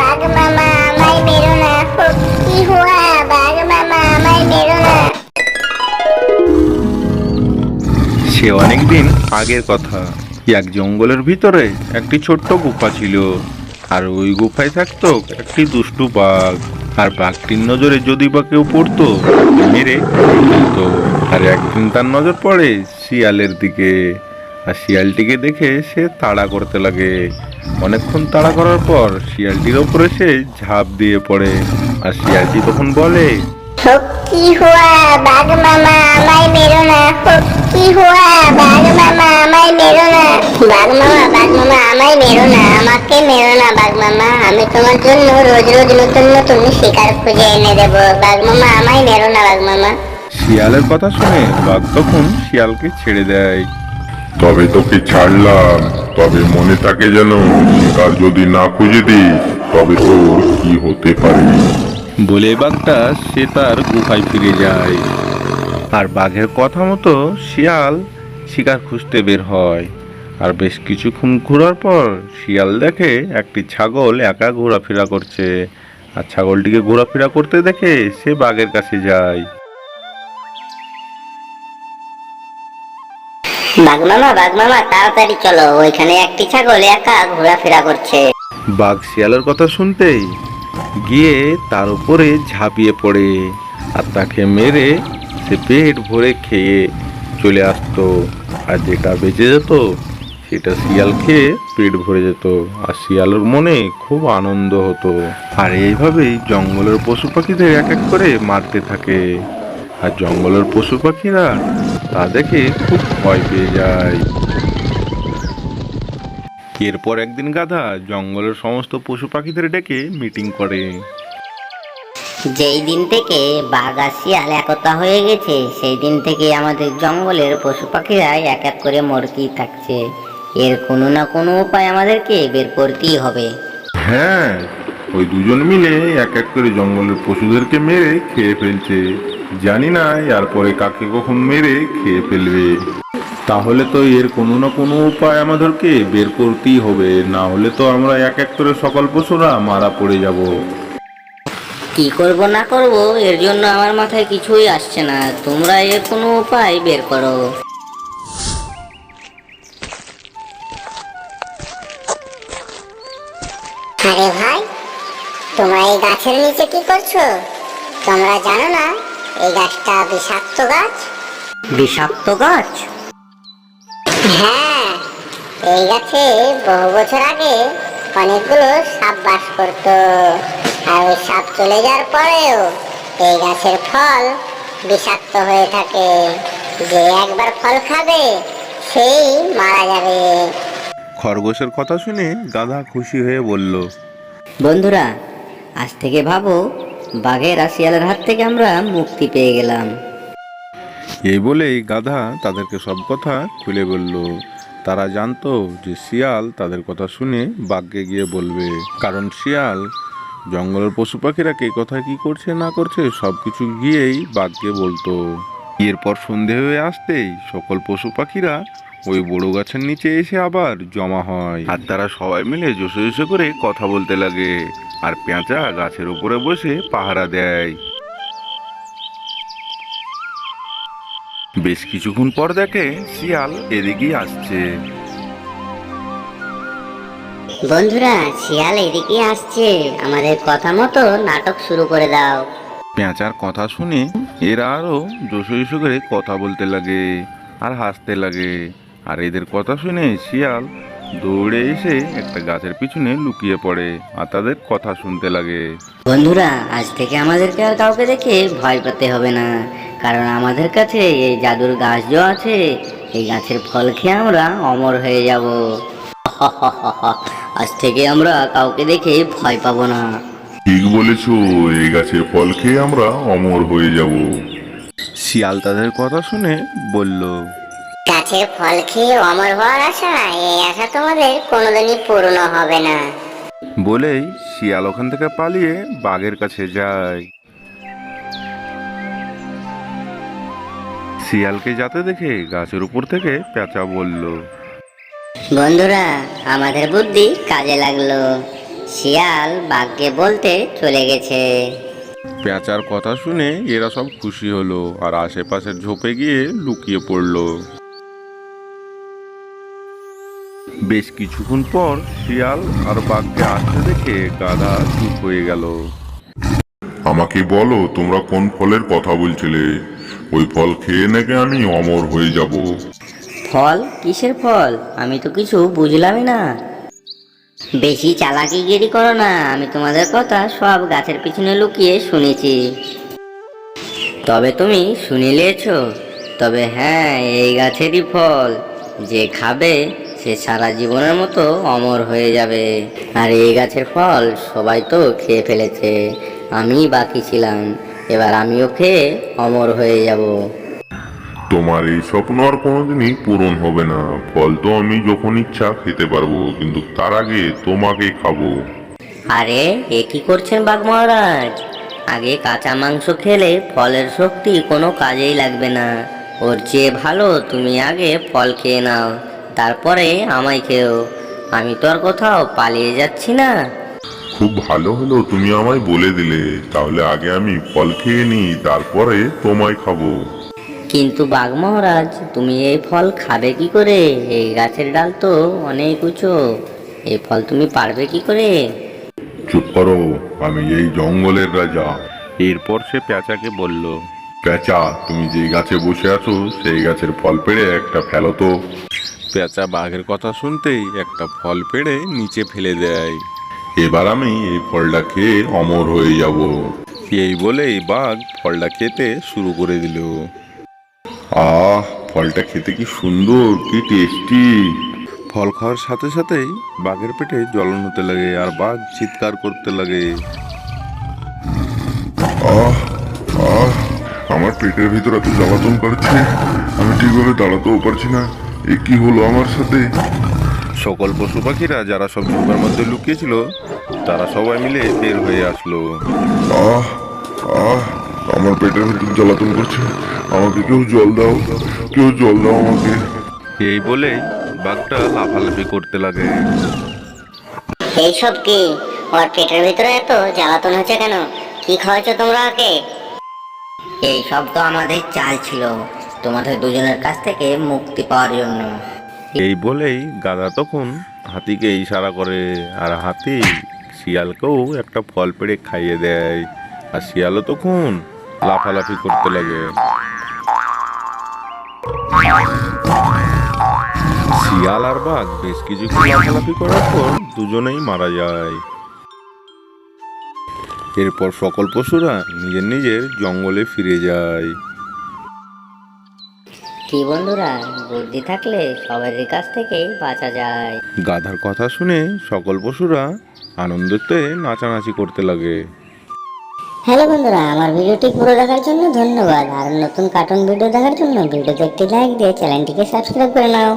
বাঘ মামা আমায় মেরো না, কি হুয়া বাঘ মামা আমায় মেরো না। সে অনেকদিন আগের কথা। এক জঙ্গলের ভিতরে একটি ছোট্ট গুফা ছিল, আর ওই গুফায় থাকতো একটি দুষ্টু বাঘ। আর বাঘটির নজরে যদি বা কেউ পড়তো তাকে মেরে খেয়ে ফেলতো। আর একদিন তার নজর পড়ে শিয়ালের দিকে, আর শিয়ালটিকে দেখে সে তাড়া করতে লাগে। অনেকক্ষণ তাড়া করার পর শিয়ালটির ওপরে সে ঝাঁপ দিয়ে পড়ে। আর শিয়ালটি তখন বলে, কি হুয়া বাঘ মামা আমায় মেরো না, কি হুয়া বাঘ মামা আমায় মেরো না। বাঘ মামা আমায় মেরো না, আমাকে মেরো না বাঘ মামা, আমি তোমার জন্য রোজ রোজ নতুন নতুন শিকার খুঁজে এনে দেবো। বাঘ মামা আমায় মেরো না বাঘ মামা। শিয়ালের কথা শুনে বাঘ তখন শিয়ালকে ছেড়ে দেয়। তবে তোকে ছাড়লাম, তবে মনে থাকে যেন শিকার যদি না খুঁজে দিই তবে তোর কি হতে পারে। বলে বাঘটা সে তার গুহায় ফিরে যায়। আর বাঘের কথা মতো শিয়াল শিকার খুঁজতে বের হয়। আর বেশ কিছুক্ষণ ঘোরার পর শিয়াল দেখে একটি ছাগল একা ঘোরাফেরা করছে। আর ছাগলটিকে ঘোরাফেরা করতে দেখে সে বাঘের কাছে যায়। বাঘ মামা তাড়াতাড়ি চলো, ওইখানে একটি ছাগল একা ঘোরাফেরা করছে। বাঘ শিয়ালের কথা শুনতেই গিয়ে তার উপরে ঝাঁপিয়ে পড়ে, আর তাকে মেরে সে পেট ভরে খেয়ে চলে আসতো। আর যেটা বেঁচে যেত সেটা শিয়াল খেয়ে পেট ভরে যেত, আর শিয়ালের মনে খুব আনন্দ হতো। আর এইভাবেই জঙ্গলের পশু পাখিদের এক এক করে মারতে থাকে। আর জঙ্গলের পশু পাখিরা তা দেখে খুব ভয় পেয়ে যায়। এরপর একদিন গাধা জঙ্গলের সমস্ত পশু পাখিদের ডেকে মিটিং করে। যেই দিন থেকে বাঘ আর শিয়াল একতা হয়ে গেছে সেই দিন থেকে আমাদের জঙ্গলের পশু পাখিরা এক এক করে মরতেই থাকছে। এর কোনো না কোনো উপায় আমাদেরকে বের করতেই হবে। হ্যাঁ, ওই দুজন মিলে এক এক করে জঙ্গলের পশুদেরকে মেরে খেয়ে ফেলছে। জানি না এরপরে কাকে কখন মেরে খেয়ে ফেলবে। তাহলে তো এর কোনো না কোনো উপায় আমাদেরকে বের করতেই হবে, না হলে তো আমরা এক এক করে সকল পশুরা মারা পড়ে যাব। কি করব না করব এর জন্য আমার মাথায় কিছুই আসছে না, তোমরা এর কোনো উপায় বের করো। আরে ভাই, তোমরা এই গাছের নিচে কি করছো? তোমরা জানো না এই গাছটা বিষাক্ত গাছ? বিষাক্ত গাছ? হ্যাঁ, এই গাছে বহু বছর আগে অনেকগুলো সাপ বাস করতো। আর ওই সাপ চলে যাওয়ার পরেও এই গাছের ফল বিষাক্ত হয়ে থাকে। যে একবার ফল খাবে সেই মারা যাবে। খরগোশের কথা শুনে গাধা খুশি হয়ে বলল, বন্ধুরা, আজ থেকে ভাবো বাঘের আর শিয়ালের হাত থেকে আমরা মুক্তি পেয়ে গেলাম। এই বলেই গাধা তাদেরকে সব কথা খুলে বলল। তারা জানতো যে শিয়াল তাদের কথা শুনে বাঘকে গিয়ে বলবে, কারণ শিয়াল জঙ্গলের পশু পাখিরা কে কোথায় কি করছে না করছে সবকিছু গিয়েই বাঘকে বলতো। এরপর সন্ধে হয়ে আসতেই সকল পশু পাখিরা ওই বড় গাছের নিচে এসে আবার জমা হয়। আর তারা সবাই মিলে জোশে জোশে করে কথা বলতে লাগে। আর পেঁচা গাছের উপরে বসে পাহারা দেয়। বেশ কিছুক্ষণ পর দেখে শিয়াল এদিকেই আসছে। বন্ধুরা, শিয়াল এদিকে আসছে, আমাদের কথা মতো নাটক শুরু করে দাও। পেঁচার কথা শুনে এরা আরো জোশে জোশে করে কথা বলতে লাগে আর হাসতে লাগে। আর এদের কথা শুনে শিয়াল দৌড়ে এসে একটা গাছের পিছনে লুকিয়ে পড়ে আর তাদের কথা শুনতে লাগে। বন্ধুরা, আজ থেকে আমাদেরকে আর কাউকে দেখে ভয় পেতে হবে না, কারণ আমাদের কাছে এই জাদুর গাছ যে আছে, এই গাছের ফল খেয়ে আমরা অমর হয়ে যাব। আজ থেকে আমরা কাউকে দেখে ভয় পাবো না। ঠিক বলেছো, এই গাছের ফল খেয়ে আমরা অমর হয়ে যাব। শিয়াল তাদের কথা শুনে বলল, গাছের ফল খেয়ে অমর হওয়ার আশা, এই আশা তোমাদের কোনোদিনই পূর্ণ হবে না। বলেই শিয়াল ওখান থেকে পালিয়ে বাঘের কাছে যায়। শিয়ালকে যাতে দেখে গাছের উপর থেকে পেঁচা বলল, বন্ধুরা, আমাদের বুদ্ধি কাজে লাগলো। শিয়াল বাঘকে বলতে চলে গেছে। পেঁচার কথা শুনে এরা সব খুশি হলো আর আশেপাশের ঝোপে গিয়ে লুকিয়ে পড়লো। বেশ কিছুক্ষণ পর শিয়াল আর বাঘকে আসতে দেখে গাধা চুপ হয়ে গেল। আমাকে বলো তোমরা কোন ফলের কথা বলছিলে? ওই ফল খেয়ে নাকি আমি অমর হয়ে যাব। ফল? কিসের ফল? আমি তো কিছু বুঝলামই না। বেশি চালাকিগিরি করো না, আমি তোমাদের কথা সব গাছের পিছনে লুকিয়ে শুনেছি। তবে তুমি শুনিলেছ? তবে হ্যাঁ, এই গাছেরই ফল। যে খাবে সে সারা জীবনের মতো অমর হয়ে যাবে। আর এই গাছের ফল সবাই তো খেয়ে ফেলেছে, আমি বাকি ছিলাম। এবার আমিও খেয়ে অমর হয়ে যাব। তোমার এই স্বপ্ন আর কোনোদিনই পূরণ হবে না। ফল তো আমি যখন ইচ্ছা খেতে পারবো, কিন্তু তার আগে তোমাকে খাবো। আরে, এ কি করছেন বাঘ মহারাজ? আগে কাঁচা মাংস খেলে ফলের শক্তি কোনো কাজেই লাগবে না। ওর চেয়ে ভালো তুমি আগে ফল খেয়ে নাও, তারপরে আমায় খেও। আমি তো আর কোথাও পালিয়ে যাচ্ছি না। খুব ভালো হলো তুমি আমায় বলে দিলে। তাহলে আগে আমি ফল খেয়ে নিই, তারপরে তোমায় খাবো। কিন্তু বাঘ মহারাজ, তুমি এই ফল খাবে কি করে? এই গাছের ডাল তো অনেক উঁচু, এই ফল তুমি পারবে কি করে? চুপ করো, আমি এই জঙ্গলের রাজা। এরপর সে পেঁচাকে বলল, পেঁচা, তুমি যে গাছে বসে আছো সেই গাছের ফল পেড়ে একটা ফেলো তো। পেঁচা বাঘের কথা শুনতেই একটা ফল পেড়ে নিচে ফেলে দেয়। এবার আমি এই ফলটা খেয়ে অমর হয়ে যাব। এই বলেই বাঘ ফলটা খেতে শুরু করে দিল। আহ, ফলটা খেতে কি সুন্দর, কি টেস্টি। ফল খাওয়ার সাথে সাথেই বাঘের পেটে জ্বলন হতে লাগে আর বাঘ চিৎকার করতে লাগে। আহ আহ, আমার পেটের ভিতর এত জ্বালাতন করছে, আমি ঠিকভাবে দাঁড়াতেও পারছি না। এ কি হলো আমার সাথে? সকল পশু পাখিরা যারা সব ঝোপের মধ্যে লুকিয়েছিল তারা সবাই মিলে বের হয়ে আসলো। আহ আহ, আমার পেটের ভিতর জ্বালাতন করছে, আমাকে কেউ জল দাও, কেউ জল দাও আমাকে। এই বলেই বাঘটা লাফালাফি করতে লাগে। এইসব কি? ওর পেটের ভিতরে এত জ্বালাতন হচ্ছে কেন? কি খাওয়াইছো তোমরা ওকে? এই সব তো আমাদের চাল ছিল, তোমাদের দুজনের কাছ থেকে মুক্তি পাওয়ার জন্য। এই বলেই গাধা তখন হাতিকে ইশারা করে আর হাতি শিয়ালকেও একটা ফল পেড়ে খাইয়ে দেয় আর শিয়ালও তখন লাফালাফি করতে লাগে। শিয়াল আর বাঘ বেশ কিছুক্ষণ লাফালাফি করার পর দুজনেই মারা যায়। এরপর সকল পশুরা নিজের নিজের জঙ্গলে ফিরে যায়। কি বন্ধুরা, বুদ্ধি থাকলে সবারই কাছ থেকে বাঁচা যায়। গাধার কথা শুনে সকল পশুরা আনন্দতে নাচানাচি করতে লাগে। হ্যালো বন্ধুরা, আমার ভিডিওটি পুরো দেখার জন্য ধন্যবাদ। আর নতুন কার্টুন ভিডিও দেখার জন্য ভিডিওতে একটি লাইক দিয়ে চ্যানেলটিকে সাবস্ক্রাইব করে নাও।